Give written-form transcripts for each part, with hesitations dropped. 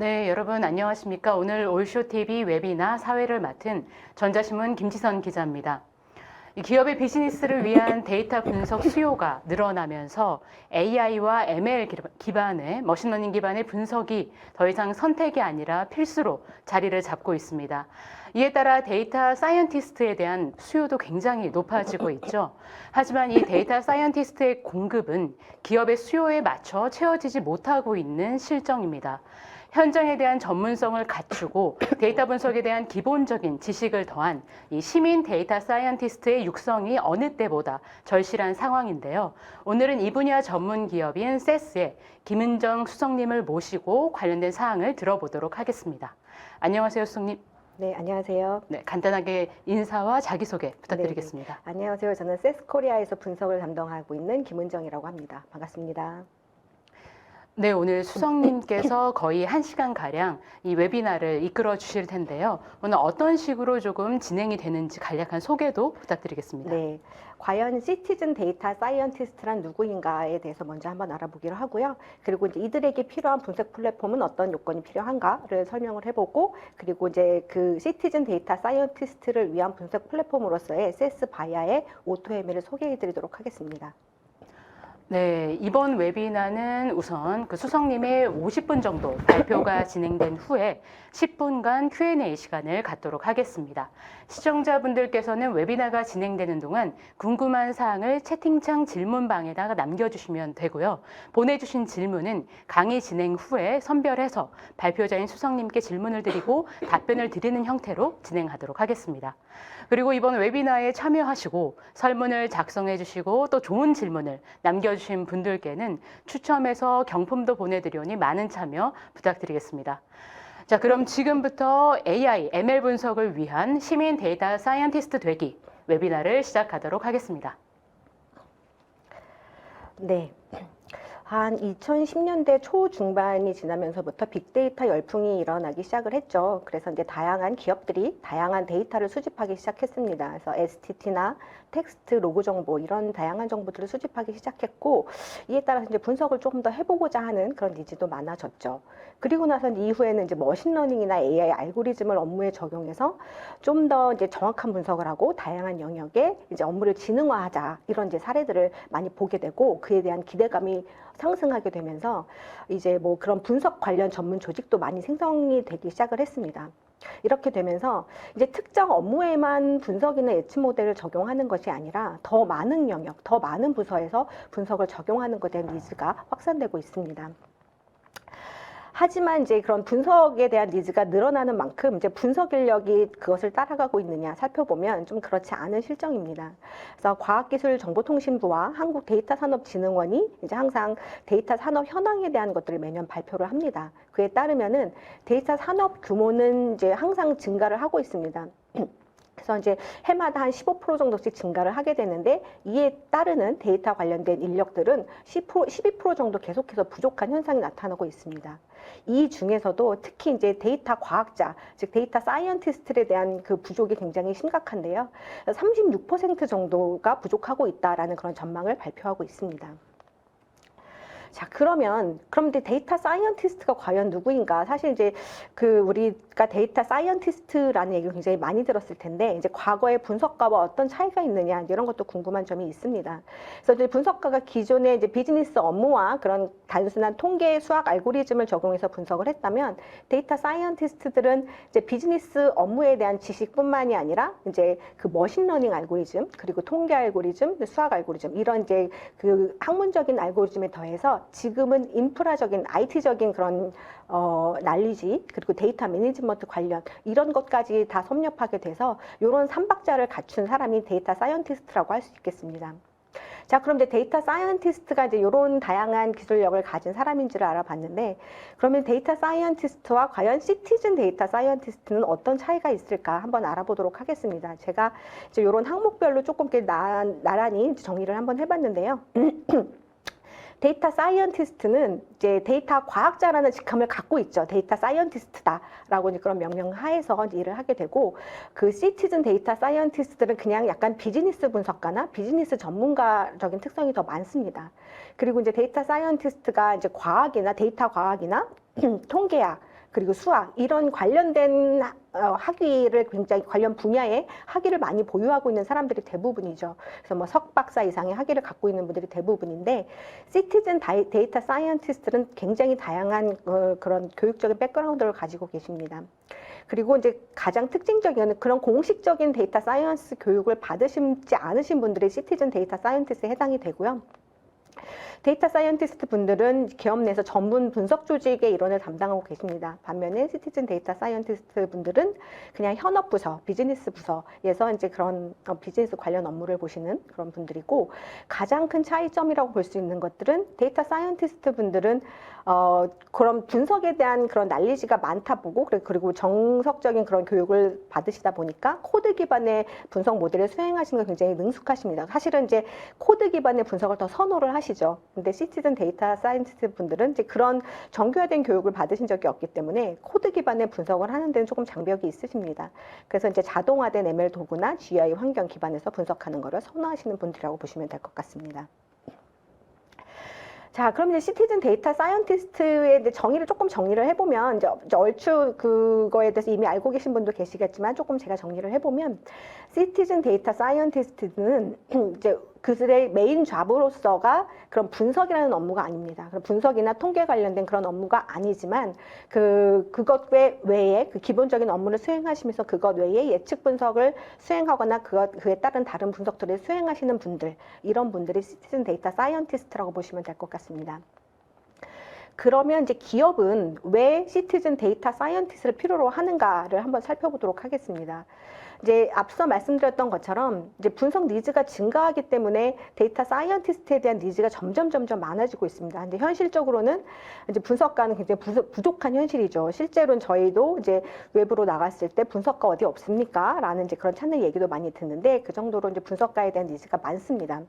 네, 여러분 안녕하십니까? 오늘 올쇼TV 웨비나 사회를 맡은 전자신문 김지선 기자입니다. 이 기업의 비즈니스를 위한 데이터 분석 수요가 늘어나면서 AI와 ML 기반의 머신러닝 기반의 분석이 더 이상 선택이 아니라 필수로 자리를 잡고 있습니다. 이에 따라 데이터 사이언티스트에 대한 수요도 굉장히 높아지고 있죠. 하지만 이 데이터 사이언티스트의 공급은 기업의 수요에 맞춰 채워지지 못하고 있는 실정입니다. 현장에 대한 전문성을 갖추고 데이터 분석에 대한 기본적인 지식을 더한 이 시민 데이터 사이언티스트의 육성이 어느 때보다 절실한 상황인데요. 오늘은 이 분야 전문 기업인 세스의 김은정 수석님을 모시고 관련된 사항을 들어보도록 하겠습니다. 안녕하세요, 수석님. 네, 안녕하세요. 네, 간단하게 인사와 자기소개 부탁드리겠습니다. 네, 안녕하세요. 저는 세스코리아에서 분석을 담당하고 있는 김은정이라고 합니다. 반갑습니다. 네, 오늘 수석님께서 거의 1시간가량 이 웨비나를 이끌어 주실 텐데요. 오늘 어떤 식으로 조금 진행이 되는지 간략한 소개도 부탁드리겠습니다. 네, 과연 시티즌 데이터 사이언티스트란 누구인가에 대해서 먼저 한번 알아보기로 하고요. 그리고 이제 이들에게 필요한 분석 플랫폼은 어떤 요건이 필요한가를 설명을 해보고, 그리고 이제 그 시티즌 데이터 사이언티스트를 위한 분석 플랫폼으로서의 세스 바야의 오토ML을 소개해드리도록 하겠습니다. 네, 이번 웨비나는 우선 그 수석님의 50분 정도 발표가 진행된 후에 10분간 Q&A 시간을 갖도록 하겠습니다. 시청자분들께서는 웨비나가 진행되는 동안 궁금한 사항을 채팅창 질문방에다가 남겨주시면 되고요. 보내주신 질문은 강의 진행 후에 선별해서 발표자인 수석님께 질문을 드리고 답변을 드리는 형태로 진행하도록 하겠습니다. 그리고 이번 웨비나에 참여하시고 설문을 작성해 주시고 또 좋은 질문을 남겨주신 분들께는 추첨해서 경품도 보내드리오니 많은 참여 부탁드리겠습니다. 자, 그럼 지금부터 AI, ML 분석을 위한 시민 데이터 사이언티스트 되기 웨비나를 시작하도록 하겠습니다. 네. 한 2010년대 초중반이 지나면서부터 빅데이터 열풍이 일어나기 시작을 했죠. 그래서 이제 다양한 기업들이 다양한 데이터를 수집하기 시작했습니다. 그래서 STT나 텍스트, 로그 정보 이런 다양한 정보들을 수집하기 시작했고, 이에 따라서 이제 분석을 조금 더 해보고자 하는 그런 니즈도 많아졌죠. 그리고 나서 이후에는 이제 머신러닝이나 AI 알고리즘을 업무에 적용해서 좀 더 이제 정확한 분석을 하고 다양한 영역에 이제 업무를 지능화하자 이런 이제 사례들을 많이 보게 되고, 그에 대한 기대감이 상승하게 되면서 이제 뭐 그런 분석 관련 전문 조직도 많이 생성이 되기 시작을 했습니다. 이렇게 되면서 이제 특정 업무에만 분석이나 예측 모델을 적용하는 것이 아니라 더 많은 영역, 더 많은 부서에서 분석을 적용하는 것에 대한 니즈가 확산되고 있습니다. 하지만 이제 그런 분석에 대한 니즈가 늘어나는 만큼 이제 분석 인력이 그것을 따라가고 있느냐 살펴보면 좀 그렇지 않은 실정입니다. 그래서 과학기술정보통신부와 한국데이터산업진흥원이 이제 항상 데이터 산업 현황에 대한 것들을 매년 발표를 합니다. 그에 따르면은 데이터 산업 규모는 이제 항상 증가를 하고 있습니다. 그래서 이제 해마다 한 15% 정도씩 증가를 하게 되는데, 이에 따르는 데이터 관련된 인력들은 12% 정도 계속해서 부족한 현상이 나타나고 있습니다. 이 중에서도 특히 이제 데이터 과학자, 즉 데이터 사이언티스트에 대한 그 부족이 굉장히 심각한데요. 36% 정도가 부족하고 있다라는 그런 전망을 발표하고 있습니다. 자, 그런데 데이터 사이언티스트가 과연 누구인가? 사실 이제 우리가 데이터 사이언티스트라는 얘기를 굉장히 많이 들었을 텐데, 이제 과거의 분석가와 어떤 차이가 있느냐, 이런 것도 궁금한 점이 있습니다. 그래서 이제 분석가가 기존의 이제 비즈니스 업무와 그런 단순한 통계 수학 알고리즘을 적용해서 분석을 했다면, 데이터 사이언티스트들은 이제 비즈니스 업무에 대한 지식뿐만이 아니라 이제 그 머신러닝 알고리즘, 그리고 통계 알고리즘, 수학 알고리즘, 이런 이제 그 학문적인 알고리즘에 더해서 지금은 인프라적인 IT적인 그런 난리지, 그리고 데이터 매니지먼트 관련 이런 것까지 다 섭렵하게 돼서 이런 삼박자를 갖춘 사람이 데이터 사이언티스트라고 할 수 있겠습니다. 자, 그럼 이제 데이터 사이언티스트가 이제 이런 다양한 기술력을 가진 사람인지를 알아봤는데, 그러면 데이터 사이언티스트와 과연 시티즌 데이터 사이언티스트는 어떤 차이가 있을까 한번 알아보도록 하겠습니다. 제가 이제 이런 항목별로 조금 나란히 정리를 한번 해봤는데요. 데이터 사이언티스트는 이제 데이터 과학자라는 직함을 갖고 있죠. 데이터 사이언티스트다라고 그런 명령 하에서 일을 하게 되고, 그 시티즌 데이터 사이언티스트들은 그냥 약간 비즈니스 분석가나 비즈니스 전문가적인 특성이 더 많습니다. 그리고 이제 데이터 사이언티스트가 이제 과학이나 데이터 과학이나 통계학, 그리고 수학 이런 관련된 학위를 굉장히 관련 분야의 학위를 많이 보유하고 있는 사람들이 대부분이죠. 그래서 뭐 석박사 이상의 학위를 갖고 있는 분들이 대부분인데 시티즌 데이터 사이언티스트는 굉장히 다양한 그런 교육적인 백그라운드를 가지고 계십니다. 그리고 이제 가장 특징적인 그런 공식적인 데이터 사이언스 교육을 받으시지 않으신 분들이 시티즌 데이터 사이언티스트에 해당이 되고요. 데이터 사이언티스트 분들은 기업 내에서 전문 분석 조직의 일원을 담당하고 계십니다. 반면에 시티즌 데이터 사이언티스트 분들은 그냥 현업 부서, 비즈니스 부서에서 이제 그런 비즈니스 관련 업무를 보시는 그런 분들이고, 가장 큰 차이점이라고 볼 수 있는 것들은 데이터 사이언티스트 분들은 그런 분석에 대한 그런 난리지가 많다 보고, 그리고 정석적인 그런 교육을 받으시다 보니까 코드 기반의 분석 모델을 수행하시는 게 굉장히 능숙하십니다. 사실은 이제 코드 기반의 분석을 더 선호를 하시죠. 근데 시티즌 데이터 사이언티스트 분들은 이제 그런 정교화된 교육을 받으신 적이 없기 때문에 코드 기반의 분석을 하는 데는 조금 장벽이 있으십니다. 그래서 이제 자동화된 ML 도구나 GI 환경 기반에서 분석하는 것을 선호하시는 분들이라고 보시면 될 것 같습니다. 자, 그럼 이제 시티즌 데이터 사이언티스트의 정의를 조금 정리를 해보면, 이제 얼추 그거에 대해서 이미 알고 계신 분도 계시겠지만 조금 제가 정리를 해보면, 시티즌 데이터 사이언티스트는 이제 그들의 메인 잡으로서가 그런 분석이라는 업무가 아닙니다. 분석이나 통계 관련된 그런 업무가 아니지만 그것 외에 그 기본적인 업무를 수행하시면서 그것 외에 예측 분석을 수행하거나 그에 따른 다른 분석들을 수행하시는 분들, 이런 분들이 시티즌 데이터 사이언티스트라고 보시면 될 것 같습니다. 그러면 이제 기업은 왜 시티즌 데이터 사이언티스트를 필요로 하는가를 한번 살펴보도록 하겠습니다. 이제 앞서 말씀드렸던 것처럼 이제 분석 니즈가 증가하기 때문에 데이터 사이언티스트에 대한 니즈가 점점 많아지고 있습니다. 근데 현실적으로는 이제 분석가는 굉장히 부족한 현실이죠. 실제로는 저희도 이제 외부로 나갔을 때 분석가 어디 없습니까? 라는 이제 그런 찾는 얘기도 많이 듣는데, 그 정도로 이제 분석가에 대한 니즈가 많습니다.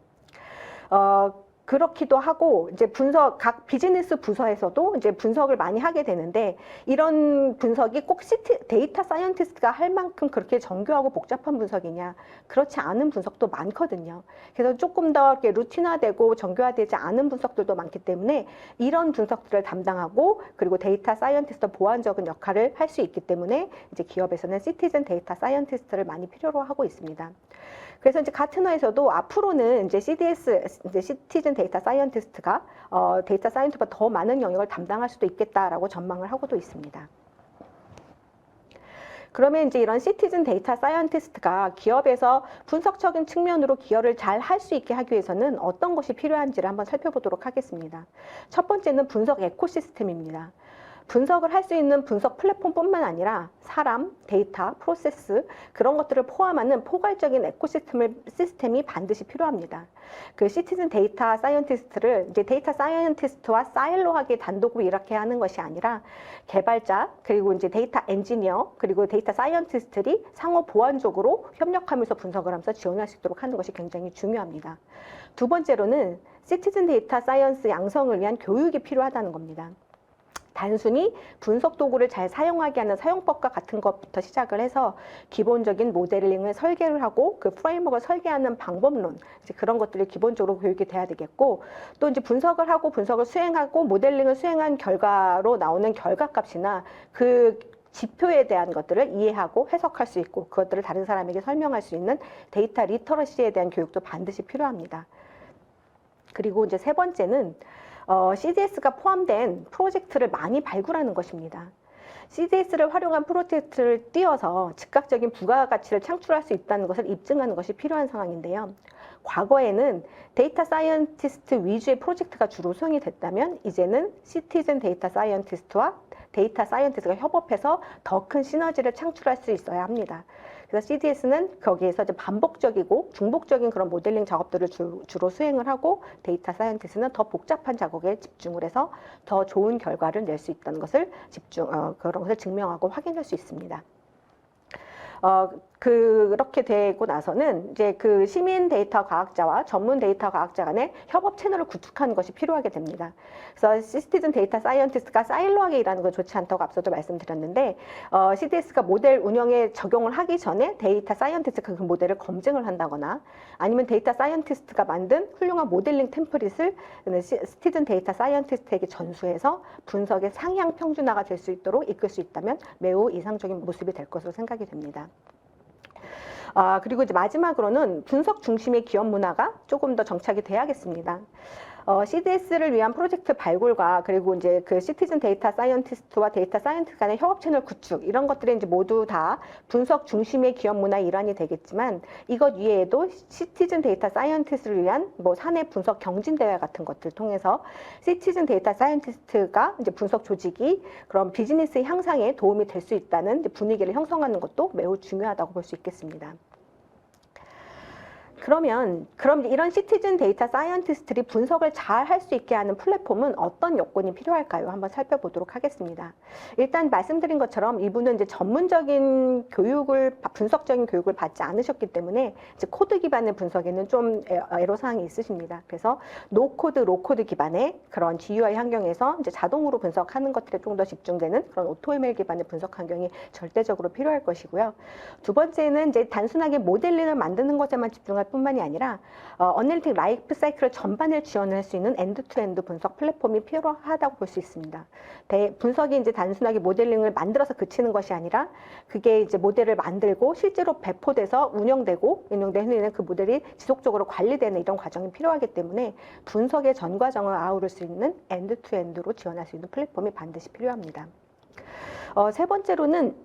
그렇기도 하고, 이제 각 비즈니스 부서에서도 이제 분석을 많이 하게 되는데, 이런 분석이 꼭 데이터 사이언티스트가 할 만큼 그렇게 정교하고 복잡한 분석이냐? 그렇지 않은 분석도 많거든요. 그래서 조금 더 이렇게 루틴화되고 정교화되지 않은 분석들도 많기 때문에 이런 분석들을 담당하고, 그리고 데이터 사이언티스트 보완적인 역할을 할 수 있기 때문에 이제 기업에서는 시티즌 데이터 사이언티스트를 많이 필요로 하고 있습니다. 그래서 이제 가트너에서도 앞으로는 이제 시티즌 데이터 사이언티스트가 데이터 사이언티스트보다 더 많은 영역을 담당할 수도 있겠다라고 전망을 하고도 있습니다. 그러면 이제 이런 시티즌 데이터 사이언티스트가 기업에서 분석적인 측면으로 기여를 잘 할 수 있게 하기 위해서는 어떤 것이 필요한지를 한번 살펴보도록 하겠습니다. 첫 번째는 분석 에코시스템입니다. 분석을 할 수 있는 분석 플랫폼뿐만 아니라 사람, 데이터, 프로세스 그런 것들을 포함하는 포괄적인 시스템이 반드시 필요합니다. 그 시티즌 데이터 사이언티스트를 이제 데이터 사이언티스트와 사일로하게 단독으로 이렇게 하는 것이 아니라 개발자, 그리고 이제 데이터 엔지니어, 그리고 데이터 사이언티스트들이 상호 보완적으로 협력하면서 분석을 하면서 지원할 수 있도록 하는 것이 굉장히 중요합니다. 두 번째로는 시티즌 데이터 사이언스 양성을 위한 교육이 필요하다는 겁니다. 단순히 분석 도구를 잘 사용하게 하는 사용법과 같은 것부터 시작을 해서 기본적인 모델링을 설계를 하고 그 프레임워크를 설계하는 방법론, 이제 그런 것들이 기본적으로 교육이 돼야 되겠고, 또 이제 분석을 하고 분석을 수행하고 모델링을 수행한 결과로 나오는 결과값이나 그 지표에 대한 것들을 이해하고 해석할 수 있고 그것들을 다른 사람에게 설명할 수 있는 데이터 리터러시에 대한 교육도 반드시 필요합니다. 그리고 이제 세 번째는 CDS가 포함된 프로젝트를 많이 발굴하는 것입니다. CDS를 활용한 프로젝트를 띄워서 즉각적인 부가가치를 창출할 수 있다는 것을 입증하는 것이 필요한 상황인데요. 과거에는 데이터 사이언티스트 위주의 프로젝트가 주로 수행이 됐다면 이제는 시티즌 데이터 사이언티스트와 데이터 사이언티스트가 협업해서 더 큰 시너지를 창출할 수 있어야 합니다. 그래서 CDS는 거기에서 이제 반복적이고 중복적인 그런 모델링 작업들을 주로 수행을 하고, 데이터 사이언티스트는 더 복잡한 작업에 집중을 해서 더 좋은 결과를 낼 수 있다는 것을 그런 것을 증명하고 확인할 수 있습니다. 그렇게 되고 나서는 이제 그 시민 데이터 과학자와 전문 데이터 과학자 간의 협업 채널을 구축하는 것이 필요하게 됩니다. 그래서 시티즌 데이터 사이언티스트가 사일로하게 일하는 건 좋지 않다고 앞서도 말씀드렸는데, CDS가 모델 운영에 적용을 하기 전에 데이터 사이언티스트가 그 모델을 검증을 한다거나, 아니면 데이터 사이언티스트가 만든 훌륭한 모델링 템플릿을 시티즌 데이터 사이언티스트에게 전수해서 분석의 상향 평준화가 될 수 있도록 이끌 수 있다면 매우 이상적인 모습이 될 것으로 생각이 됩니다. 그리고 이제 마지막으로는 분석 중심의 기업 문화가 조금 더 정착이 돼야겠습니다. CDS를 위한 프로젝트 발굴과 그리고 이제 그 시티즌 데이터 사이언티스트와 데이터 사이언티스트 간의 협업 채널 구축, 이런 것들이 이제 모두 다 분석 중심의 기업 문화의 일환이 되겠지만, 이것 위에도 시티즌 데이터 사이언티스트를 위한 뭐 사내 분석 경진 대회 같은 것들을 통해서 시티즌 데이터 사이언티스트가 이제 분석 조직이 그런 비즈니스 향상에 도움이 될 수 있다는 이제 분위기를 형성하는 것도 매우 중요하다고 볼 수 있겠습니다. 그럼 이런 시티즌 데이터 사이언티스트들이 분석을 잘 할 수 있게 하는 플랫폼은 어떤 요건이 필요할까요? 한번 살펴보도록 하겠습니다. 일단 말씀드린 것처럼 이분은 이제 전문적인 교육을, 분석적인 교육을 받지 않으셨기 때문에 이제 코드 기반의 분석에는 좀 애로사항이 있으십니다. 그래서 노코드, 로코드 기반의 그런 GUI 환경에서 이제 자동으로 분석하는 것들에 좀 더 집중되는 그런 AutoML 기반의 분석 환경이 절대적으로 필요할 것이고요. 두 번째는 이제 단순하게 모델링을 만드는 것에만 집중할 뿐만이 아니라 어널리틱 라이프 사이클 전반을 지원할 수 있는 엔드투엔드 분석 플랫폼이 필요하다고 볼 수 있습니다. 분석이 이제 단순하게 모델링을 만들어서 그치는 것이 아니라, 그게 이제 모델을 만들고 실제로 배포돼서 운영되는 그 모델이 지속적으로 관리되는 이런 과정이 필요하기 때문에 분석의 전 과정을 아우를 수 있는 엔드투엔드로 지원할 수 있는 플랫폼이 반드시 필요합니다. 세 번째로는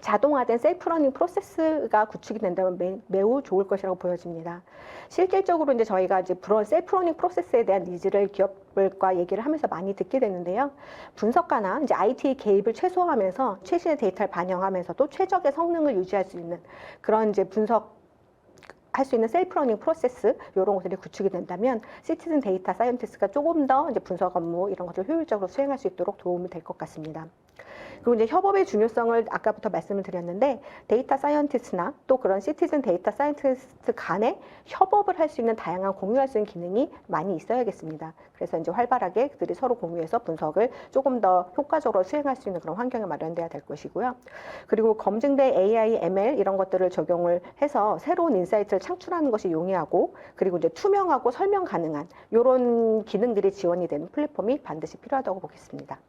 자동화된 셀프 러닝 프로세스가 구축이 된다면 매우 좋을 것이라고 보여집니다. 실질적으로 이제 저희가 이제 그런 셀프 러닝 프로세스에 대한 니즈를 기업들과 얘기를 하면서 많이 듣게 되는데요. 분석가나 이제 IT 개입을 최소화하면서 최신의 데이터를 반영하면서도 최적의 성능을 유지할 수 있는 그런 이제 할 수 있는 셀프 러닝 프로세스, 이런 것들이 구축이 된다면 시티즌 데이터 사이언티스트가 조금 더 이제 분석 업무 이런 것들을 효율적으로 수행할 수 있도록 도움이 될 것 같습니다. 그리고 이제 협업의 중요성을 아까부터 말씀을 드렸는데, 데이터 사이언티스트나 또 그런 시티즌 데이터 사이언티스트 간에 협업을 할 수 있는 다양한 공유할 수 있는 기능이 많이 있어야겠습니다. 그래서 이제 활발하게 그들이 서로 공유해서 분석을 조금 더 효과적으로 수행할 수 있는 그런 환경이 마련돼야 될 것이고요. 그리고 검증된 AI, ML 이런 것들을 적용을 해서 새로운 인사이트를 창출하는 것이 용이하고, 그리고 이제 투명하고 설명 가능한 이런 기능들이 지원이 되는 플랫폼이 반드시 필요하다고 보겠습니다.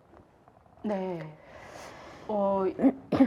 네.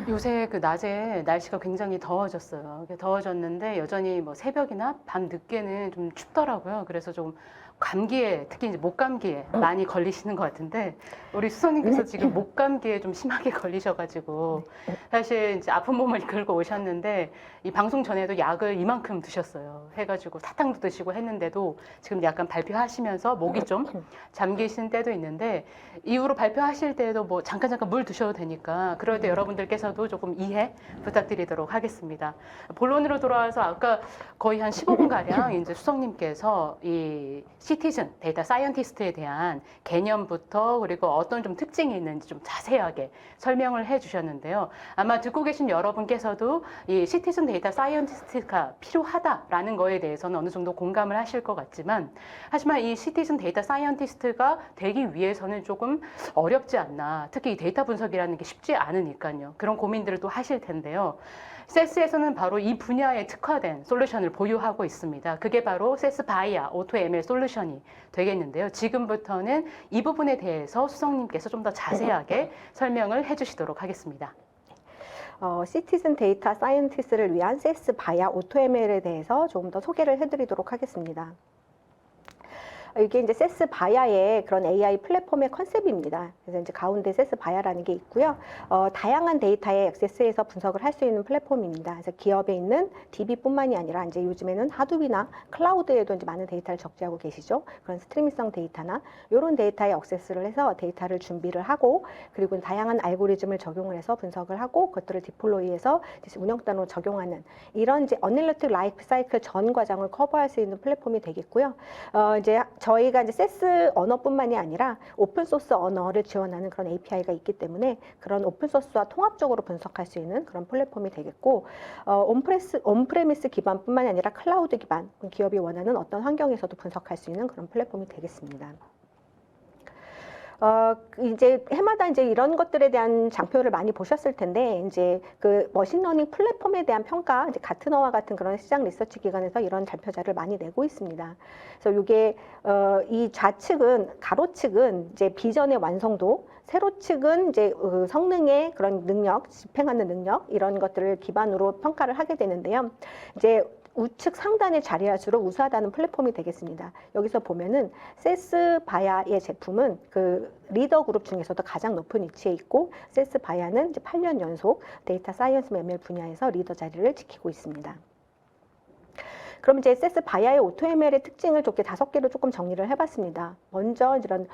요새 그 낮에 날씨가 굉장히 더워졌어요. 더워졌는데 여전히 뭐 새벽이나 밤 늦게는 좀 춥더라고요. 그래서 좀 감기에, 특히 이제 목감기에 많이 걸리시는 것 같은데, 우리 수석님께서 지금 목감기에 좀 심하게 걸리셔가지고 사실 이제 아픈 몸을 이끌고 오셨는데, 이 방송 전에도 약을 이만큼 드셨어요. 해가지고 사탕도 드시고 했는데도 지금 약간 발표하시면서 목이 좀 잠기신 때도 있는데, 이후로 발표하실 때도 뭐 잠깐 물 드셔도 되니까 그럴 때 여러분들께서도 조금 이해 부탁드리도록 하겠습니다. 본론으로 돌아와서 아까 거의 한 15분가량 이제 수석님께서 이 시티즌 데이터 사이언티스트에 대한 개념부터 그리고 어떤 좀 특징이 있는지 좀 자세하게 설명을 해 주셨는데요. 아마 듣고 계신 여러분께서도 이 시티즌 데이터 사이언티스트가 필요하다라는 거에 대해서는 어느 정도 공감을 하실 것 같지만, 하지만 이 시티즌 데이터 사이언티스트가 되기 위해서는 조금 어렵지 않나, 특히 이 데이터 분석이라는 게 쉽지 않으니까요. 그런 고민들을 또 하실 텐데요. 세스에서는 바로 이 분야에 특화된 솔루션을 보유하고 있습니다. 그게 바로 세스 바이아 AutoML 솔루션이 되겠는데요. 지금부터는 이 부분에 대해서 수석님께서 좀 더 자세하게 설명을 해주시도록 하겠습니다. 시티즌 데이터 사이언티스트를 위한 세스 바이아 AutoML에 대해서 조금 더 소개를 해드리도록 하겠습니다. 이게 이제 세스 바야의 그런 AI 플랫폼의 컨셉입니다. 그래서 이제 가운데 세스 바야라는 게 있고요. 다양한 데이터에 액세스해서 분석을 할 수 있는 플랫폼입니다. 그래서 기업에 있는 DB뿐만이 아니라 이제 요즘에는 하두비나 클라우드에도 이제 많은 데이터를 적재하고 계시죠. 그런 스트리밍성 데이터나 이런 데이터에 액세스를 해서 데이터를 준비를 하고, 그리고 다양한 알고리즘을 적용을 해서 분석을 하고 그것들을 디플로이해서 운영단으로 적용하는 이런 이제 어널리틱 라이프 사이클 전 과정을 커버할 수 있는 플랫폼이 되겠고요. 이제 저희가 이제 세스 언어뿐만이 아니라 오픈 소스 언어를 지원하는 그런 API가 있기 때문에 그런 오픈 소스와 통합적으로 분석할 수 있는 그런 플랫폼이 되겠고, 온프레미스 기반뿐만이 아니라 클라우드 기반, 기업이 원하는 어떤 환경에서도 분석할 수 있는 그런 플랫폼이 되겠습니다. 이제 해마다 이제 이런 것들에 대한 장표를 많이 보셨을 텐데, 이제 그 머신러닝 플랫폼에 대한 평가, 이제 가트너와 같은 그런 시장 리서치 기관에서 이런 발표자를 많이 내고 있습니다. 그래서 이게 이 좌측은, 가로측은 이제 비전의 완성도, 세로측은 이제 성능의 그런 능력, 집행하는 능력, 이런 것들을 기반으로 평가를 하게 되는데요. 이제 우측 상단에 자리할수록 우수하다는 플랫폼이 되겠습니다. 여기서 보면은 세스바야의 제품은 그 리더 그룹 중에서도 가장 높은 위치에 있고, 세스바야는 이제 8년 연속 데이터 사이언스 ML 분야에서 리더 자리를 지키고 있습니다. 그럼 이제 세스바야의 오토ML의 특징을 좋게 5개로 조금 정리를 해봤습니다. 먼저 이런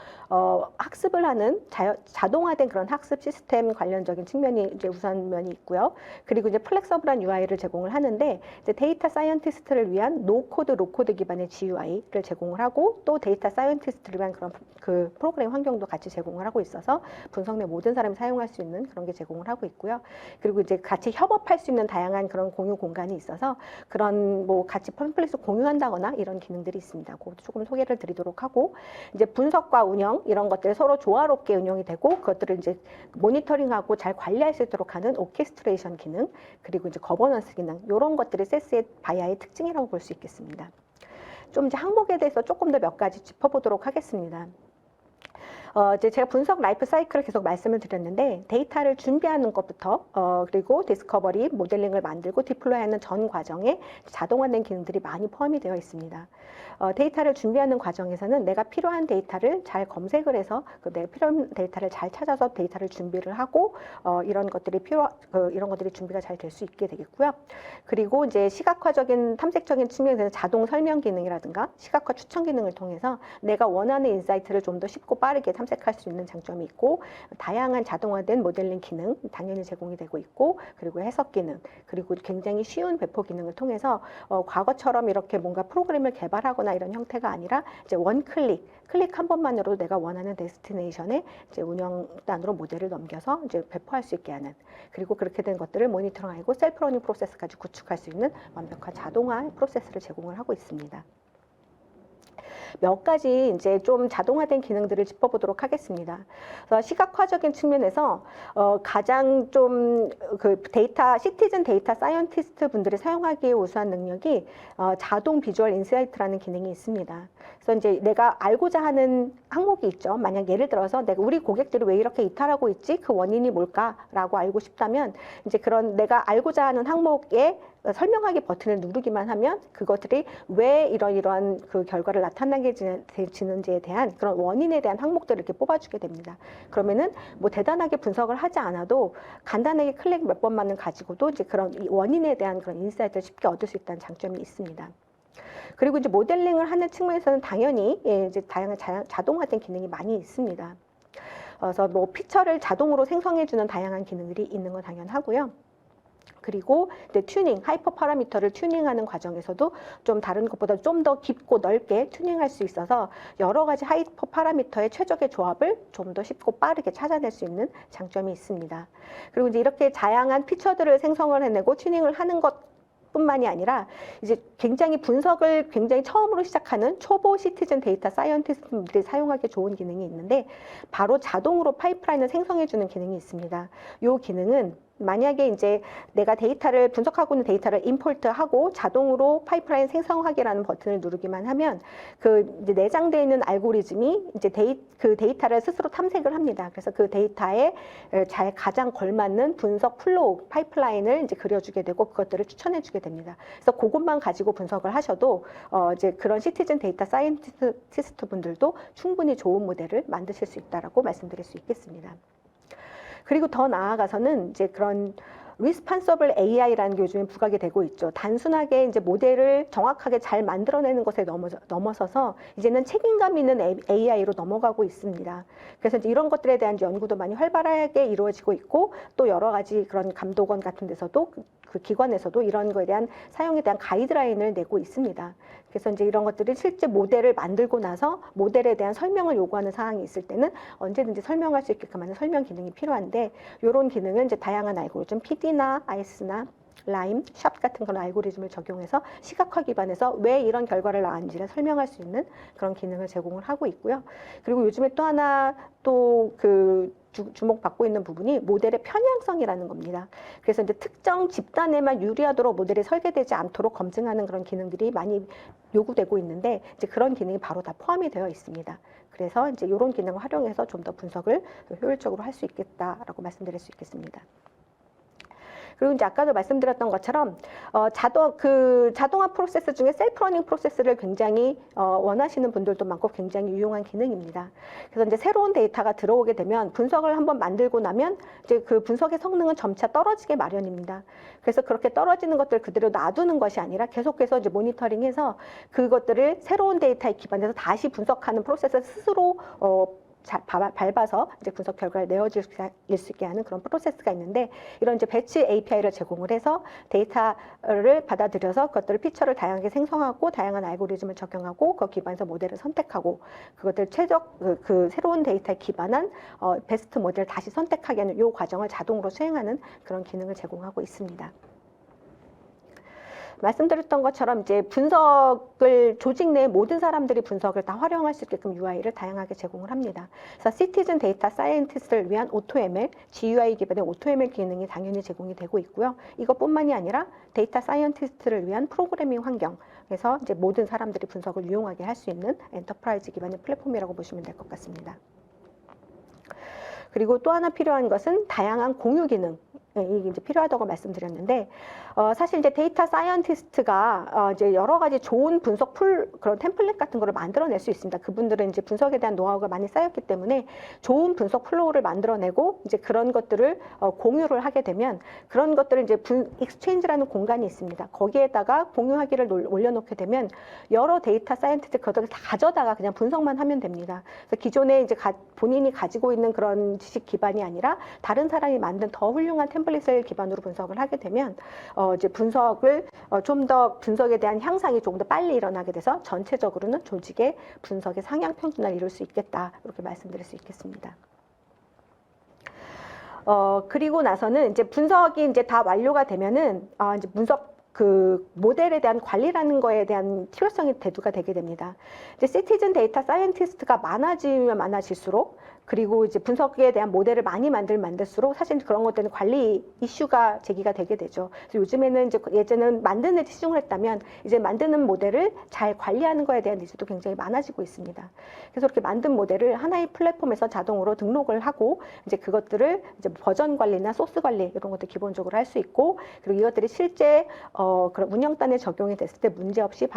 학습을 하는 자동화된 그런 학습 시스템 관련적인 측면이 이제 우선 면이 있고요. 그리고 이제 플렉서블한 UI를 제공을 하는데, 이제 데이터 사이언티스트를 위한 노코드, 로코드 기반의 GUI를 제공을 하고, 또 데이터 사이언티스트를 위한 그런 그 프로그램 환경도 같이 제공을 하고 있어서 분석 내 모든 사람이 사용할 수 있는 그런 게 제공을 하고 있고요. 그리고 이제 같이 협업할 수 있는 다양한 그런 공유 공간이 있어서 그런 뭐 같이 팜플릿을 공유한다거나 이런 기능들이 있습니다. 그것도 조금 소개를 드리도록 하고, 이제 분석과 운영 이런 것들이 서로 조화롭게 운영이 되고 그것들을 이제 모니터링하고 잘 관리할 수 있도록 하는 오케스트레이션 기능, 그리고 이제 거버넌스 기능, 이런 것들이 세스바야의 특징이라고 볼 수 있겠습니다. 좀 이제 항목에 대해서 조금 더 몇 가지 짚어보도록 하겠습니다. 이제 제가 분석 라이프 사이클을 계속 말씀을 드렸는데, 데이터를 준비하는 것부터 그리고 디스커버리, 모델링을 만들고 디플로이하는 전 과정에 자동화된 기능들이 많이 포함이 되어 있습니다. 데이터를 준비하는 과정에서는 내가 필요한 데이터를 잘 검색을 해서 내가 필요한 데이터를 잘 찾아서 데이터를 준비를 하고 이런 것들이 이런 것들이 준비가 잘 될 수 있게 되겠고요. 그리고 이제 시각화적인 탐색적인 측면에서 자동 설명 기능이라든가 시각화 추천 기능을 통해서 내가 원하는 인사이트를 좀 더 쉽고 빠르게 탐색할 수 있는 장점이 있고, 다양한 자동화된 모델링 기능 당연히 제공이 되고 있고, 그리고 해석 기능, 그리고 굉장히 쉬운 배포 기능을 통해서 과거처럼 이렇게 뭔가 프로그램을 개발하거나 이런 형태가 아니라 이제 클릭 한 번만으로도 내가 원하는 데스티네이션에 이제 운영단으로 모델을 넘겨서 이제 배포할 수 있게 하는, 그리고 그렇게 된 것들을 모니터링하고 셀프 러닝 프로세스까지 구축할 수 있는 완벽한 자동화 프로세스를 제공을 하고 있습니다. 몇 가지 이제 좀 자동화된 기능들을 짚어보도록 하겠습니다. 그래서 시각화적인 측면에서 가장 좀 그 시티즌 데이터 사이언티스트 분들이 사용하기에 우수한 능력이 자동 비주얼 인사이트라는 기능이 있습니다. 그래서 이제 내가 알고자 하는 항목이 있죠. 만약 예를 들어서 우리 고객들이 왜 이렇게 이탈하고 있지? 그 원인이 뭘까라고 알고 싶다면, 이제 그런 내가 알고자 하는 항목에 설명하기 버튼을 누르기만 하면 그것들이 왜 이러이러한 그 결과를 나타나게 되는지에 대한 그런 원인에 대한 항목들을 이렇게 뽑아주게 됩니다. 그러면은 뭐 대단하게 분석을 하지 않아도 간단하게 클릭 몇 번만을 가지고도 이제 그런 원인에 대한 그런 인사이트를 쉽게 얻을 수 있다는 장점이 있습니다. 그리고 이제 모델링을 하는 측면에서는 당연히 이제 다양한 자동화된 기능이 많이 있습니다. 그래서 뭐 피처를 자동으로 생성해주는 다양한 기능들이 있는 건 당연하고요. 그리고 이제 하이퍼 파라미터를 튜닝하는 과정에서도 좀 다른 것보다 좀 더 깊고 넓게 튜닝할 수 있어서 여러 가지 하이퍼 파라미터의 최적의 조합을 좀 더 쉽고 빠르게 찾아낼 수 있는 장점이 있습니다. 그리고 이제 이렇게 다양한 피처들을 생성을 해내고 튜닝을 하는 것 뿐만이 아니라 이제 분석을 굉장히 처음으로 시작하는 초보 시티즌 데이터 사이언티스트들이 사용하기 좋은 기능이 있는데, 바로 자동으로 파이프라인을 생성해주는 기능이 있습니다. 이 기능은 만약에 이제 내가 분석하고 있는 데이터를 임포트하고 자동으로 파이프라인 생성하기라는 버튼을 누르기만 하면 그 이제 내장되어 있는 알고리즘이 이제 그 데이터를 스스로 탐색을 합니다. 그래서 그 데이터에 가장 걸맞는 분석 플로우 파이프라인을 이제 그려주게 되고 그것들을 추천해주게 됩니다. 그래서 그것만 가지고 분석을 하셔도 이제 그런 시티즌 데이터 사이언티스트 분들도 충분히 좋은 모델을 만드실 수 있다라고 말씀드릴 수 있겠습니다. 그리고 더 나아가서는 이제 그런 리스폰서블 AI라는 게 요즘에 부각이 되고 있죠. 단순하게 이제 모델을 정확하게 잘 만들어내는 것에 넘어서서 이제는 책임감 있는 AI로 넘어가고 있습니다. 그래서 이제 이런 것들에 대한 연구도 많이 활발하게 이루어지고 있고, 또 여러 가지 그런 감독원 같은 데서도 그 기관에서도 이런 거에 대한 사용에 대한 가이드라인을 내고 있습니다. 그래서 이제 이런 것들이 실제 모델을 만들고 나서 모델에 대한 설명을 요구하는 사항이 있을 때는 언제든지 설명할 수 있게끔 하는 설명 기능이 필요한데 이런 기능을 이제 다양한 알고리즘, PD나 아이스나 라임, 샵 같은 그런 알고리즘을 적용해서 시각화 기반에서 왜 이런 결과를 낳았는지를 설명할 수 있는 그런 기능을 제공을 하고 있고요. 그리고 요즘에 또 하나 또 주목받고 있는 부분이 모델의 편향성이라는 겁니다. 그래서 이제 특정 집단에만 유리하도록 모델이 설계되지 않도록 검증하는 그런 기능들이 많이 요구되고 있는데 이제 그런 기능이 바로 다 포함이 되어 있습니다. 그래서 이제 이런 기능을 활용해서 좀 더 분석을 효율적으로 할 수 있겠다라고 말씀드릴 수 있겠습니다. 그리고 이제 아까도 말씀드렸던 것처럼 자동화 프로세스 중에 셀프 러닝 프로세스를 굉장히 원하시는 분들도 많고 굉장히 유용한 기능입니다. 그래서 이제 새로운 데이터가 들어오게 되면 분석을 한번 만들고 나면 이제 그 분석의 성능은 점차 떨어지게 마련입니다. 그래서 그렇게 떨어지는 것들을 그대로 놔두는 것이 아니라 계속해서 이제 모니터링해서 그것들을 새로운 데이터에 기반해서 다시 분석하는 프로세스를 스스로 밟아서 이제 분석 결과를 내어질 수 있게 하는 그런 프로세스가 있는데 이런 이제 배치 API를 제공을 해서 데이터를 받아들여서 그것들을 피처를 다양하게 생성하고 다양한 알고리즘을 적용하고 그 기반에서 모델을 선택하고 그것들 그 새로운 데이터에 기반한 베스트 모델을 다시 선택하게 하는 이 과정을 자동으로 수행하는 그런 기능을 제공하고 있습니다. 말씀드렸던 것처럼 이제 분석을 조직 내 모든 사람들이 분석을 다 활용할 수 있게끔 UI를 다양하게 제공을 합니다. 그래서 시티즌 데이터 사이언티스트를 위한 AutoML, GUI 기반의 AutoML 기능이 당연히 제공이 되고 있고요. 이것뿐만이 아니라 데이터 사이언티스트를 위한 프로그래밍 환경, 그래서 이제 모든 사람들이 분석을 유용하게 할 수 있는 엔터프라이즈 기반의 플랫폼이라고 보시면 될 것 같습니다. 그리고 또 하나 필요한 것은 다양한 공유 기능. 이게 이제 필요하다고 말씀드렸는데, 사실 이제 데이터 사이언티스트가 이제 여러 가지 좋은 분석 그런 템플릿 같은 거를 만들어낼 수 있습니다. 그분들은 이제 분석에 대한 노하우가 많이 쌓였기 때문에 좋은 분석 플로우를 만들어내고 이제 그런 것들을 공유를 하게 되면 그런 것들을 이제 익스체인지라는 공간이 있습니다. 거기에다가 공유하기를 올려놓게 되면 여러 데이터 사이언티스트 그것들을 다 가져다가 그냥 분석만 하면 됩니다. 그래서 기존에 이제 본인이 가지고 있는 그런 지식 기반이 아니라 다른 사람이 만든 더 훌륭한 템플릿을 기반으로 분석을 하게 되면 이제 분석을 좀 더 분석에 대한 향상이 조금 더 빨리 일어나게 돼서 전체적으로는 조직의 분석의 상향 평준화를 이룰 수 있겠다 이렇게 말씀드릴 수 있겠습니다. 그리고 나서는 이제 분석이 이제 다 완료가 되면은 이제 분석 그 모델에 대한 관리라는 거에 대한 필요성이 대두가 되게 됩니다. 이제 시티즌 데이터 사이언티스트가 많아지면 많아질수록 그리고 이제 분석에 대한 모델을 많이 만들수록 사실 그런 것들은 관리 이슈가 제기가 되게 되죠. 그래서 요즘에는 이제 예전에는 만드는 데 치중을 했다면 이제 만드는 모델을 잘 관리하는 거에 대한 니즈도 굉장히 많아지고 있습니다. 그래서 그렇게 만든 모델을 하나의 플랫폼에서 자동으로 등록을 하고 이제 그것들을 이제 버전 관리나 소스 관리 이런 것들 기본적으로 할 수 있고 그리고 이것들이 실제 그런 운영단에 적용이 됐을 때 문제없이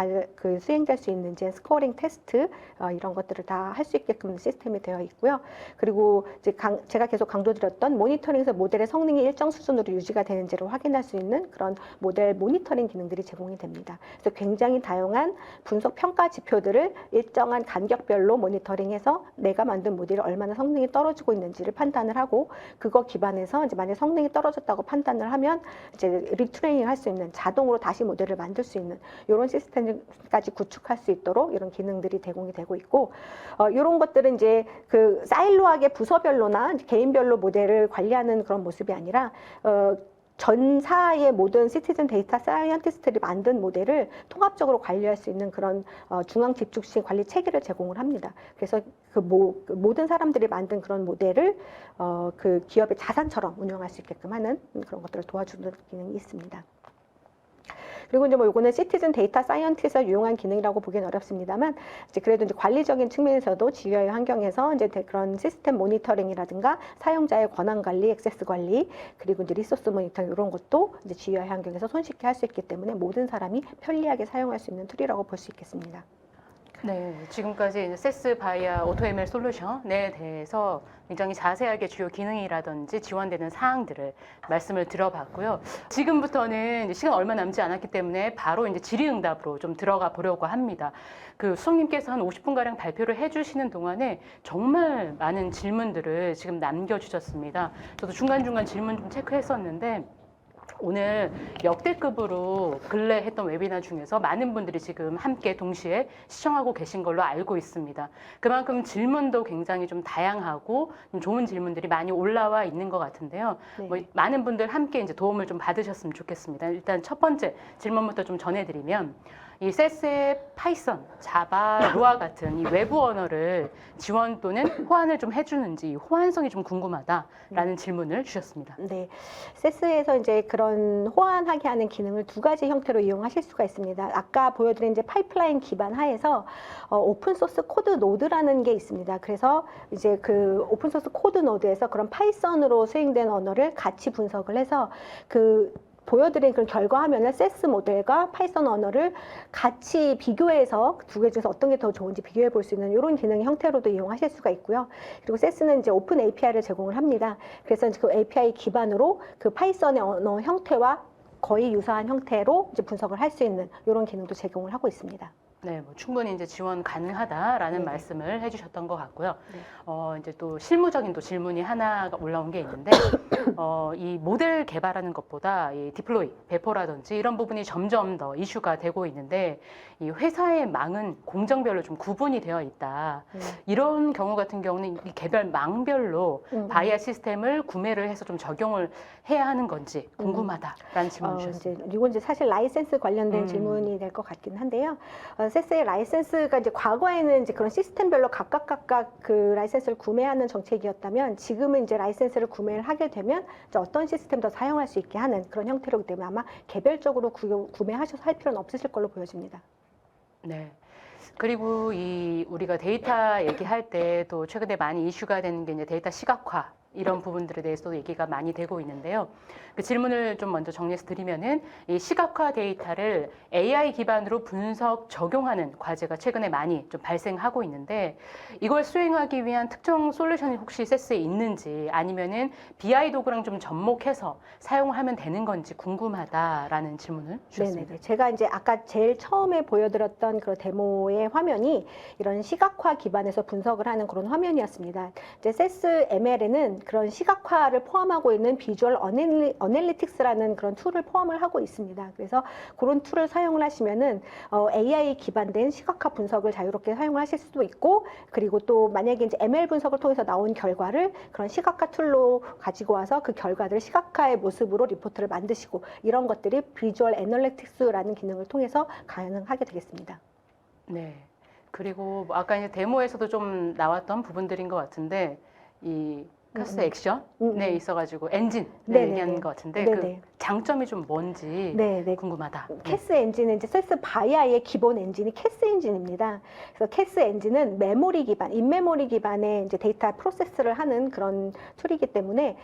수행될 수 있는지 스코어링 테스트 이런 것들을 다 할 수 있게끔 시스템이 되어 있고요. 그리고 이제 제가 계속 강조드렸던 모니터링에서 모델의 성능이 일정 수준으로 유지가 되는지를 확인할 수 있는 그런 모델 모니터링 기능들이 제공이 됩니다. 그래서 굉장히 다양한 분석 평가 지표들을 일정한 간격별로 모니터링해서 내가 만든 모델이 얼마나 성능이 떨어지고 있는지를 판단을 하고 그거 기반해서 이제 만약 성능이 떨어졌다고 판단을 하면 이제 리트레이닝 할 수 있는 자동으로 다시 모델을 만들 수 있는 이런 시스템까지 구축할 수 있도록 이런 기능들이 제공이 되고 있고 이런 것들은 이제 그 사일로하게 부서별로나 개인별로 모델을 관리하는 그런 모습이 아니라 전사의 모든 시티즌 데이터 사이언티스트들이 만든 모델을 통합적으로 관리할 수 있는 그런 중앙 집중식 관리 체계를 제공을 합니다. 그래서 그 모든 사람들이 만든 그런 모델을 그 기업의 자산처럼 운영할 수 있게끔 하는 그런 것들을 도와주는 기능이 있습니다. 그리고 이제 요거는 시티즌 데이터 사이언티스트에서 유용한 기능이라고 보기는 어렵습니다만, 이제 그래도 이제 관리적인 측면에서도 GUI 환경에서 이제 그런 시스템 모니터링이라든가 사용자의 권한 관리, 액세스 관리, 그리고 이제 리소스 모니터링 이런 것도 이제 GUI 환경에서 손쉽게 할 수 있기 때문에 모든 사람이 편리하게 사용할 수 있는 툴이라고 볼 수 있겠습니다. 네, 지금까지 세스 바이아 AutoML 솔루션에 대해서 굉장히 자세하게 주요 기능이라든지 지원되는 사항들을 말씀을 들어봤고요. 지금부터는 시간 얼마 남지 않았기 때문에 바로 이제 질의응답으로 좀 들어가 보려고 합니다. 그 수석님께서 한 50분가량 발표를 해주시는 동안에 정말 많은 질문들을 지금 남겨주셨습니다. 저도 중간중간 질문 좀 체크했었는데 오늘 역대급으로 근래 했던 웨비나 중에서 많은 분들이 지금 함께 동시에 시청하고 계신 걸로 알고 있습니다. 그만큼 질문도 굉장히 좀 다양하고 좀 좋은 질문들이 많이 올라와 있는 것 같은데요. 네. 뭐 많은 분들 함께 이제 도움을 좀 받으셨으면 좋겠습니다. 일단 첫 번째 질문부터 좀 전해드리면 이 세스의 파이썬, 자바, 루아 같은 이 외부 언어를 지원 또는 호환을 좀 해주는지 이 호환성이 좀 궁금하다라는 질문을 주셨습니다. 네, 세스에서 이제 그런 호환하게 하는 기능을 두 가지 형태로 이용하실 수가 있습니다. 아까 보여드린 이제 파이프라인 기반 하에서 오픈 소스 코드 노드라는 게 있습니다. 그래서 이제 그 오픈 소스 코드 노드에서 그런 파이썬으로 수행된 언어를 같이 분석을 해서 그 보여드린 그런 결과 화면을 세스 모델과 파이썬 언어를 같이 비교해서 두 개 중에서 어떤 게 더 좋은지 비교해 볼 수 있는 이런 기능 형태로도 이용하실 수가 있고요. 그리고 세스는 이제 오픈 API를 제공을 합니다. 그래서 이제 그 API 기반으로 그 파이썬의 언어 형태와 거의 유사한 형태로 이제 분석을 할 수 있는 이런 기능도 제공을 하고 있습니다. 네, 뭐 충분히 이제 지원 가능하다라는 네네. 말씀을 해주셨던 것 같고요. 네. 이제 또 실무적인 또 질문이 하나가 올라온 게 있는데, 이 모델 개발하는 것보다 이 디플로이, 배포라든지 이런 부분이 점점 더 이슈가 되고 있는데, 이 회사의 망은 공정별로 좀 구분이 되어 있다. 이런 경우 같은 경우는 이 개별 망별로 바이아 시스템을 구매를 해서 좀 적용을 해야 하는 건지 궁금하다라는 질문을 주셨습니다. 이건 이제 사실 라이센스 관련된 질문이 될 것 같긴 한데요. 세스의 라이센스가 이제 과거에는 이제 그런 시스템별로 각각 그 라이센스를 구매하는 정책이었다면 지금은 이제 라이센스를 구매를 하게 되면 이제 어떤 시스템도 사용할 수 있게 하는 그런 형태로기 때문에 아마 개별적으로 구매하셔서 할 필요는 없으실 걸로 보여집니다. 네. 그리고 이 우리가 데이터 얘기할 때 또 최근에 많이 이슈가 되는 게 이제 데이터 시각화 이런 부분들에 대해서도 얘기가 많이 되고 있는데요. 그 질문을 좀 먼저 정리해서 드리면은 이 시각화 데이터를 AI 기반으로 분석 적용하는 과제가 최근에 많이 좀 발생하고 있는데 이걸 수행하기 위한 특정 솔루션이 혹시 세스에 있는지 아니면은 BI 도구랑 좀 접목해서 사용하면 되는 건지 궁금하다라는 질문을 주셨습니다. 네네. 제가 이제 아까 제일 처음에 보여드렸던 그 데모의 화면이 이런 시각화 기반에서 분석을 하는 그런 화면이었습니다. 이제 세스 ML에는 그런 시각화를 포함하고 있는 비주얼 어널리틱스라는 그런 툴을 포함을 하고 있습니다. 그래서 그런 툴을 사용을 하시면은 AI 기반된 시각화 분석을 자유롭게 사용을 하실 수도 있고 그리고 또 만약에 이제 ML 분석을 통해서 나온 결과를 그런 시각화 툴로 가지고 와서 그 결과들을 시각화의 모습으로 리포트를 만드시고 이런 것들이 비주얼 애널리틱스라는 기능을 통해서 가능하게 되겠습니다. 네. 그리고 뭐 아까 이제 데모에서도 좀 나왔던 부분들인 것 같은데 이 카스 액션에 있어가지고 엔진 얘기하는 것 같은데 그 장점이 좀 뭔지 궁금하다. 캐스 엔진은 이제 세스 바이아의 기본 엔진이 캐스 엔진입니다. 그래서 캐스 엔진은 메모리 기반, 인메모리 기반의 이제 데이터 프로세스를 하는 그런 툴이기 때문에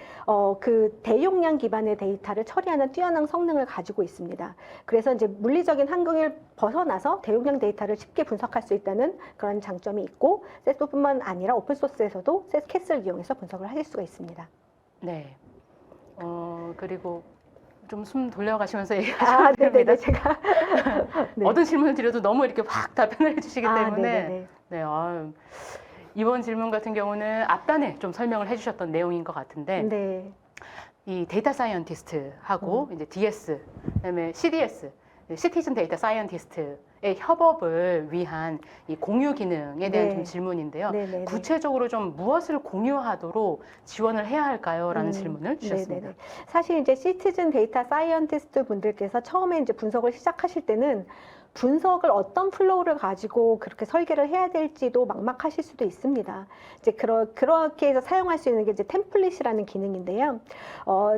그 대용량 기반의 데이터를 처리하는 뛰어난 성능을 가지고 있습니다. 그래서 이제 물리적인 한계를 벗어나서 대용량 데이터를 쉽게 분석할 수 있다는 그런 장점이 있고 세스뿐만 아니라 오픈 소스에서도 세스 캐스를 이용해서 분석을 하실 수가 있습니다. 네. 그리고 좀 숨 돌려가시면서 얘기하셔야 됩니다. 제가 어떤 질문을 드려도 너무 이렇게 확 답변을 해주시기 때문에 이번 질문 같은 경우는 앞단에 좀 설명을 해주셨던 내용인 것 같은데 이 데이터 사이언티스트하고 이제 DS, 그다음에 CDS, 시티즌 데이터 사이언티스트의 협업을 위한 이 공유 기능에 대한 좀 질문인데요. 구체적으로 좀 무엇을 공유하도록 지원을 해야 할까요? 라는 질문을 주셨습니다. 사실 이제 시티즌 데이터 사이언티스트 분들께서 처음에 이제 분석을 시작하실 때는 분석을 어떤 플로우를 가지고 그렇게 설계를 해야 될지도 막막하실 수도 있습니다. 이제 그렇게 해서 사용할 수 있는 게 이제 템플릿이라는 기능인데요.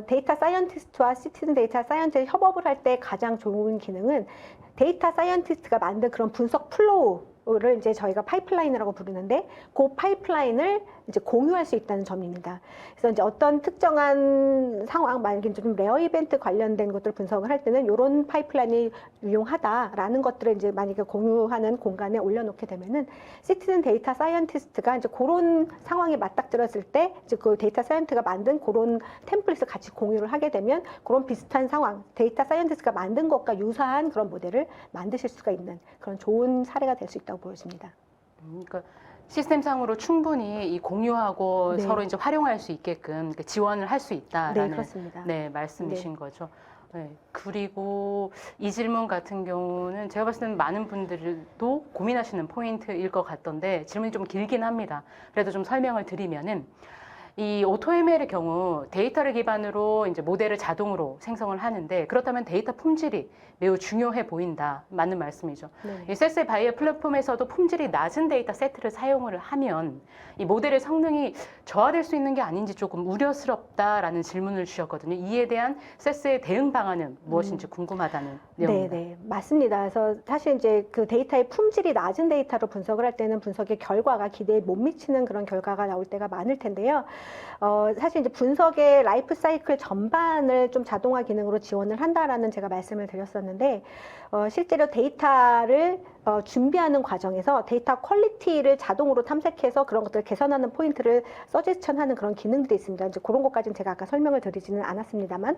데이터 사이언티스트와 시티즌 데이터 사이언티스트 협업을 할 때 가장 좋은 기능은 데이터 사이언티스트가 만든 그런 분석 플로우를 이제 저희가 파이프라인이라고 부르는데 그 파이프라인을 이제 공유할 수 있다는 점입니다. 그래서 이제 어떤 특정한 상황, 만약에 좀 레어 이벤트 관련된 것들을 분석을 할 때는 이런 파이프라인이 유용하다라는 것들을 이제 만약에 공유하는 공간에 올려놓게 되면은 시티즌 데이터 사이언티스트가 이제 그런 상황에 맞닥뜨렸을 때 이제 그 데이터 사이언티스트가 만든 그런 템플릿을 같이 공유를 하게 되면 그런 비슷한 상황, 데이터 사이언티스트가 만든 것과 유사한 그런 모델을 만드실 수가 있는 그런 좋은 사례가 될 수 있다고 보여집니다. 그러니까 시스템상으로 충분히 이 공유하고 서로 이제 활용할 수 있게끔 지원을 할 수 있다라는 말씀이신 거죠. 네, 그리고 이 질문 같은 경우는 제가 봤을 때는 많은 분들도 고민하시는 포인트일 것 같던데 질문이 좀 길긴 합니다. 그래도 좀 설명을 드리면은 이 오토ML의 경우 데이터를 기반으로 이제 모델을 자동으로 생성을 하는데 그렇다면 데이터 품질이 매우 중요해 보인다. 맞는 말씀이죠. 네. 이 세스 바이어 플랫폼에서도 품질이 낮은 데이터 세트를 사용을 하면 이 모델의 성능이 저하될 수 있는 게 아닌지 조금 우려스럽다라는 질문을 주셨거든요. 이에 대한 세스의 대응 방안은 무엇인지 궁금하다는 내용입니다. 네, 맞습니다. 그래서 사실 이제 그 데이터의 품질이 낮은 데이터로 분석을 할 때는 분석의 결과가 기대에 못 미치는 그런 결과가 나올 때가 많을 텐데요. 사실 이제 분석의 라이프 사이클 전반을 좀 자동화 기능으로 지원을 한다라는 제가 말씀을 드렸었는데, 실제로 데이터를 준비하는 과정에서 데이터 퀄리티를 자동으로 탐색해서 그런 것들을 개선하는 포인트를 서제스천하는 그런 기능들이 있습니다. 이제 그런 것까지는 제가 아까 설명을 드리지는 않았습니다만,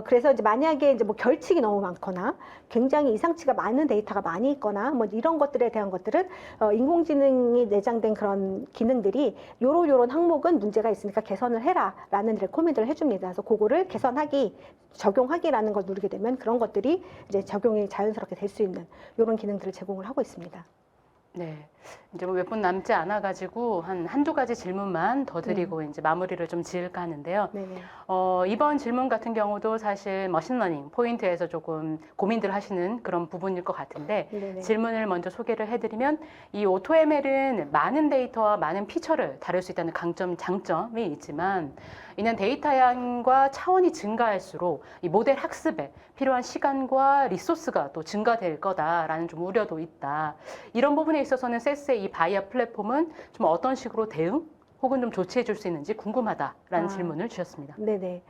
그래서 이제 만약에 이제 뭐 결칙이 너무 많거나 굉장히 이상치가 많은 데이터가 많이 있거나 뭐 이런 것들에 대한 것들은 인공지능이 내장된 그런 기능들이 요런 항목은 문제가 있으니까 개선을 해라라는 레코멘드를 해줍니다. 그래서 그거를 개선하기, 적용하기라는 걸 누르게 되면 그런 것들이 이제 적용이 자연스럽게 될 수 있는 이런 기능들을 제공을 하고 있습니다. 네. 이제 뭐 몇 분 남지 않아가지고 한두 가지 질문만 더 드리고 이제 마무리를 좀 지을까 하는데요. 네네. 이번 질문 같은 경우도 사실 머신러닝 포인트에서 조금 고민들 하시는 그런 부분일 것 같은데 네네. 질문을 먼저 소개를 해드리면 이 오토ML은 많은 데이터와 많은 피처를 다룰 수 있다는 강점, 장점이 있지만 이는 데이터 양과 차원이 증가할수록 이 모델 학습에 필요한 시간과 리소스가 또 증가될 거다라는 좀 우려도 있다. 이런 부분에 있어서는 세스의 이 바이어 플랫폼은 좀 어떤 식으로 대응 혹은 좀 조치해 줄 수 있는지 궁금하다라는 질문을 주셨습니다. 네네.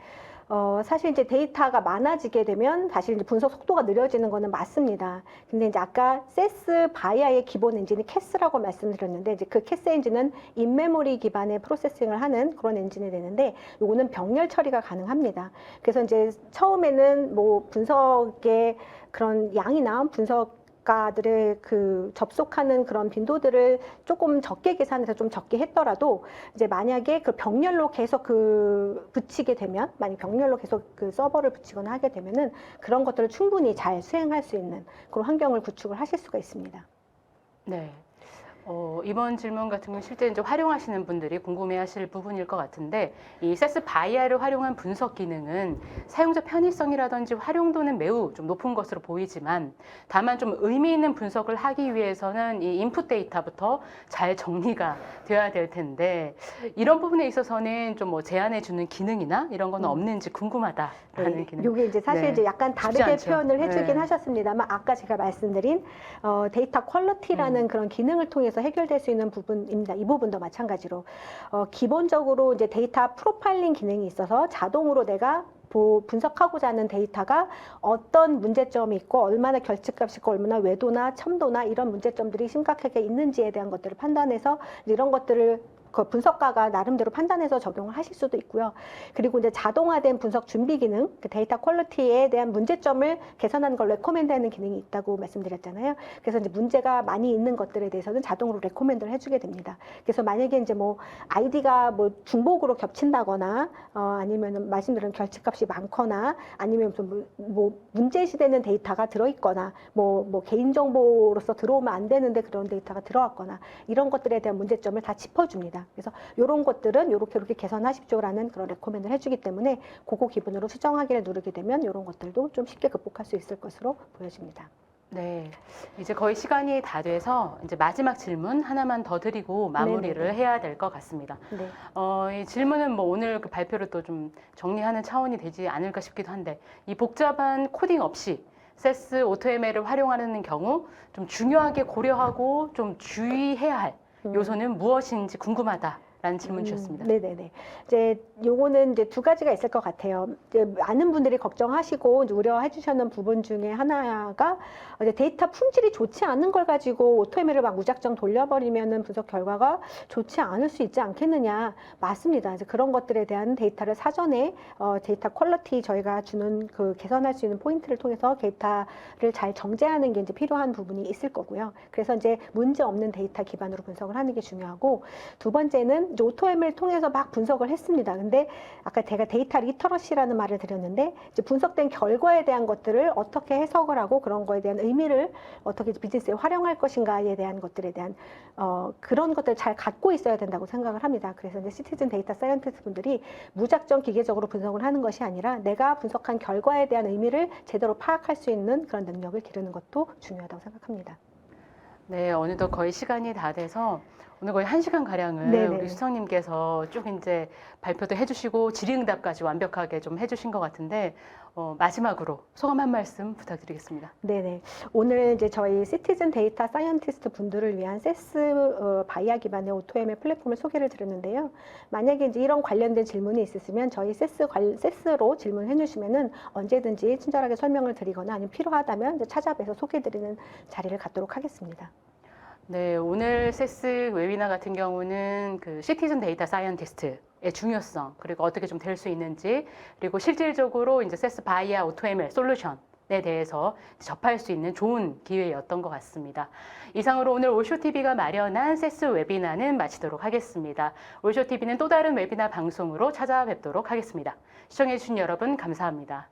사실 이제 데이터가 많아지게 되면 사실 이제 분석 속도가 느려지는 거는 맞습니다. 근데 이제 아까 세스 바이아의 기본 엔진이 캐스라고 말씀드렸는데 이제 그 캐스 엔진은 인메모리 기반의 프로세싱을 하는 그런 엔진이 되는데 요거는 병렬 처리가 가능합니다. 그래서 이제 처음에는 뭐 분석의 그런 양이나 분석가들의 그 접속하는 그런 빈도들을 조금 적게 계산해서 좀 적게 했더라도 이제 만약에 그 병렬로 계속 그 붙이게 되면 만약 병렬로 계속 그 서버를 붙이거나 하게 되면은 그런 것들을 충분히 잘 수행할 수 있는 그런 환경을 구축을 하실 수가 있습니다. 네. 이번 질문 같은 경우는 실제 이제 활용하시는 분들이 궁금해하실 부분일 것 같은데 이 세스 바이아를 활용한 분석 기능은 사용자 편의성이라든지 활용도는 매우 좀 높은 것으로 보이지만 다만 좀 의미 있는 분석을 하기 위해서는 이 인풋 데이터부터 잘 정리가 되어야 될 텐데 이런 부분에 있어서는 좀 뭐 제안해 주는 기능이나 이런 건 없는지 궁금하다라는 기능. 이게 이제 사실 네. 이제 약간 다르게 않죠. 표현을 해주긴 네. 하셨습니다만 아까 제가 말씀드린 데이터 퀄리티라는 그런 기능을 통해서 해결될 수 있는 부분입니다. 이 부분도 마찬가지로 기본적으로 이제 데이터 프로파일링 기능이 있어서 자동으로 내가 분석하고자 하는 데이터가 어떤 문제점이 있고 얼마나 결집값이 있고 얼마나 외도나 첨도나 이런 문제점들이 심각하게 있는지에 대한 것들을 판단해서 이런 것들을 그 분석가가 나름대로 판단해서 적용을 하실 수도 있고요. 그리고 이제 자동화된 분석 준비 기능, 그 데이터 퀄리티에 대한 문제점을 개선하는 걸 레코멘드하는 기능이 있다고 말씀드렸잖아요. 그래서 이제 문제가 많이 있는 것들에 대해서는 자동으로 레코멘드를 해주게 됩니다. 그래서 만약에 이제 뭐 아이디가 뭐 중복으로 겹친다거나 아니면은 말씀드린 결집값이 많거나 아니면 좀 뭐 문제시되는 데이터가 들어있거나 뭐 개인정보로서 들어오면 안 되는데 그런 데이터가 들어왔거나 이런 것들에 대한 문제점을 다 짚어줍니다. 그래서 이런 것들은 이렇게 개선하십시오라는 그런 레코멘드를 해주기 때문에 그거 기본으로 수정하기를 누르게 되면 이런 것들도 좀 쉽게 극복할 수 있을 것으로 보여집니다. 네, 이제 거의 시간이 다 돼서 이제 마지막 질문 하나만 더 드리고 마무리를 네네네. 해야 될 것 같습니다. 네. 이 질문은 뭐 오늘 그 발표를 또 좀 정리하는 차원이 되지 않을까 싶기도 한데 이 복잡한 코딩 없이 세스 오토ML을 활용하는 경우 좀 중요하게 고려하고 좀 주의해야 할 요소는 무엇인지 궁금하다라는 질문 주셨습니다. 네네네. 이제 요거는 이제 두 가지가 있을 것 같아요. 이제 많은 분들이 걱정하시고 이제 우려해 주셨는 부분 중에 하나가 이제 데이터 품질이 좋지 않은 걸 가지고 오토ML을 막 무작정 돌려버리면은 분석 결과가 좋지 않을 수 있지 않겠느냐. 맞습니다. 이제 그런 것들에 대한 데이터를 사전에 데이터 퀄리티 저희가 주는 그 개선할 수 있는 포인트를 통해서 데이터를 잘 정제하는 게 이제 필요한 부분이 있을 거고요. 그래서 이제 문제 없는 데이터 기반으로 분석을 하는 게 중요하고 두 번째는 이제 오토ML 통해서 막 분석을 했습니다. 근데 아까 제가 데이터 리터러시라는 말을 드렸는데 이제 분석된 결과에 대한 것들을 어떻게 해석을 하고 그런 거에 대한 의미를 어떻게 비즈니스에 활용할 것인가에 대한 것들에 대한 그런 것들을 잘 갖고 있어야 된다고 생각을 합니다. 그래서 이제 시티즌 데이터 사이언티스트 분들이 무작정 기계적으로 분석을 하는 것이 아니라 내가 분석한 결과에 대한 의미를 제대로 파악할 수 있는 그런 능력을 기르는 것도 중요하다고 생각합니다. 네, 어느덧 거의 시간이 다 돼서 오늘 거의 1시간 가량을 네네. 우리 수석님께서 쭉 이제 발표도 해주시고 질의응답까지 완벽하게 좀 해주신 것 같은데 마지막으로 소감 한 말씀 부탁드리겠습니다. 네네. 오늘 이제 저희 시티즌 데이터 사이언티스트 분들을 위한 세스 바이아 기반의 오토ML 플랫폼을 소개를 드렸는데요. 만약에 이제 이런 관련된 질문이 있으시면 저희 세스로 질문해 주시면은 언제든지 친절하게 설명을 드리거나 아니면 필요하다면 이제 찾아뵈서 소개드리는 자리를 갖도록 하겠습니다. 네, 오늘 세스 웨비나 같은 경우는 그 시티즌 데이터 사이언티스트의 중요성, 그리고 어떻게 좀 될 수 있는지, 그리고 실질적으로 이제 세스 바이아 오토ML 솔루션에 대해서 접할 수 있는 좋은 기회였던 것 같습니다. 이상으로 오늘 올쇼TV가 마련한 세스 웨비나는 마치도록 하겠습니다. 올쇼TV는 또 다른 웨비나 방송으로 찾아뵙도록 하겠습니다. 시청해주신 여러분 감사합니다.